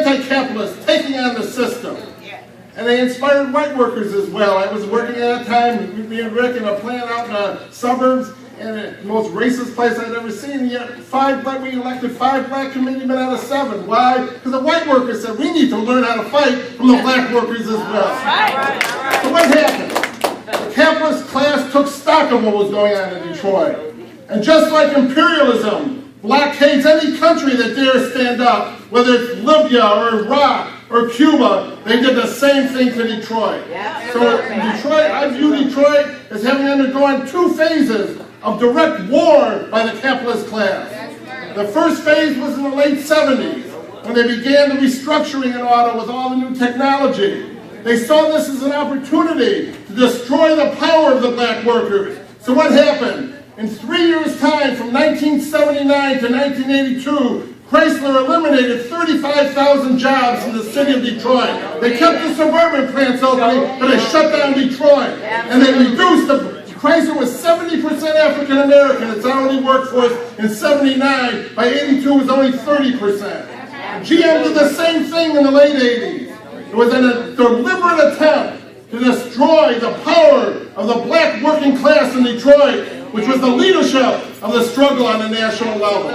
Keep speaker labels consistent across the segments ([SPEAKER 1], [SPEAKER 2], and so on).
[SPEAKER 1] anti-capitalists taking on the system. And they inspired white workers as well. I was working at that time, me and Rick, in a plant out in the suburbs, and the most racist place I'd ever seen. Yet we elected 5 black committeemen out of 7. Why? Because the white workers said we need to learn how to fight from the black workers as well. So what happened? The capitalist class took stock of what was going on in Detroit. And just like imperialism blockades any country that dares stand up, whether it's Libya or Iraq or Cuba, they did the same thing to Detroit. So in Detroit, I view Detroit as having undergone 2 phases of direct war by the capitalist class. The first phase was in the late 70s, when they began the restructuring in auto with all the new technology. They saw this as an opportunity to destroy the power of the black workers. So what happened? In 3 years' time, from 1979 to 1982, Chrysler eliminated 35,000 jobs in the city of Detroit. They kept the suburban plants open, but they shut down Detroit. And they reduced Chrysler was 70% African American, its hourly workforce in 79. By 82, it was only 30%. GM did the same thing in the late 80s. It was a deliberate attempt to destroy the power of the black working class in Detroit, which was the leadership of the struggle on a national level.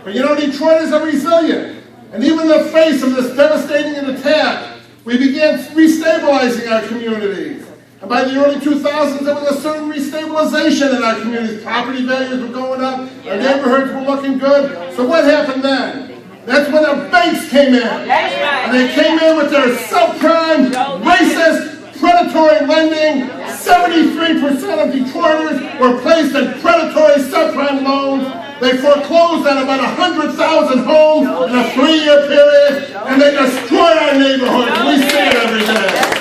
[SPEAKER 1] But you know, Detroit is resilient. And even in the face of this devastating attack, we began restabilizing our communities. And by the early 2000s, there was a certain restabilization in our communities. Property values were going up, our neighborhoods were looking good. So what happened then? That's when the banks came in. And they came in with their subprime, racist, predatory lending. 73% of Detroiters were placed in predatory subprime loans. They foreclosed on about 100,000 homes in a 3-year period, and they destroyed our neighborhoods. We see it every day.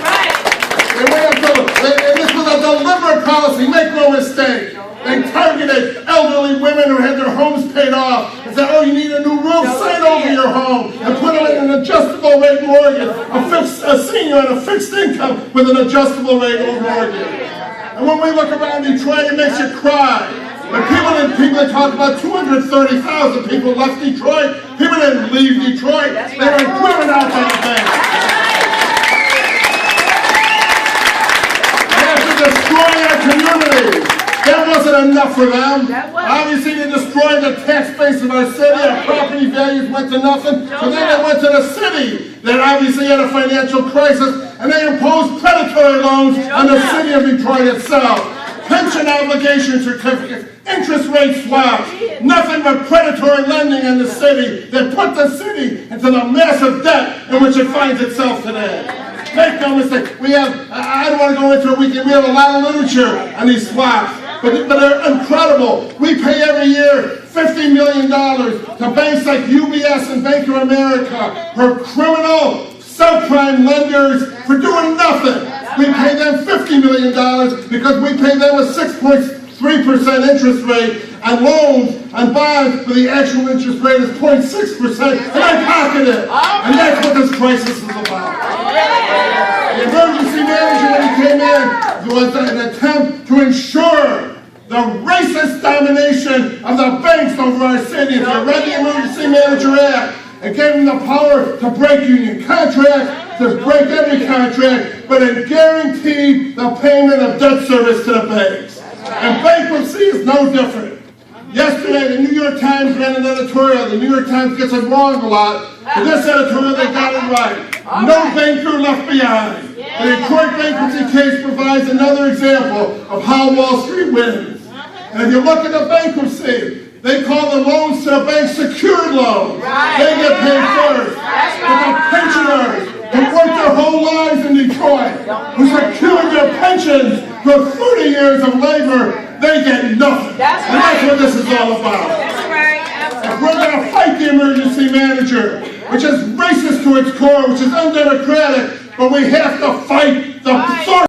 [SPEAKER 1] And this was a deliberate policy, make no mistake. They targeted elderly women who had their homes paid off and said, oh, you need a new roof, sign over your home, and put them in an adjustable rate mortgage, a senior on a fixed income with an adjustable rate mortgage. And when we look around Detroit, it makes you cry. When people talk about 230,000 people left Detroit, people didn't leave Detroit, they were driven out by the bank. Destroying our communities. That wasn't enough for them. Obviously, they destroyed the tax base of our city. Our property values went to nothing. So then they went to the city that obviously had a financial crisis, and they imposed predatory loans on the city of Detroit itself. Pension obligation certificates, interest rate swaps, nothing but predatory lending in the city that put the city into the massive debt in which it finds itself today. Make no mistake, I don't want to go into it, we have a lot of literature on these swaps, but they're incredible. We pay every year $50 million to banks like UBS and Bank of America for criminal subprime lenders for doing nothing. We pay them $50 million because we pay them a 6.3% interest rate on loans, on bonds, where the actual interest rate is 0.6%, and I pocket it. And that's what this crisis is about. The emergency manager, when he came in, was an attempt to ensure the racist domination of the banks over our city. If you read the Emergency Manager Act, it gave them the power to break union contracts, to break every contract, but it guaranteed the payment of debt service to the banks. And bankruptcy is no different. Yesterday, the New York Times ran an editorial. The New York Times gets it wrong a lot. But this editorial, they got it right. No banker left behind. The Detroit bankruptcy case provides another example of how Wall Street wins. And if you look at the bankruptcy, they call the loans to the bank secured loans. They get paid first. But the pensioners who worked their whole lives in Detroit, who secured their pensions for 30 years of labor, they get nothing. And that's what this is all about. If we're going to fight the emergency manager, which is racist to its core, which is undemocratic, but we have to fight the source.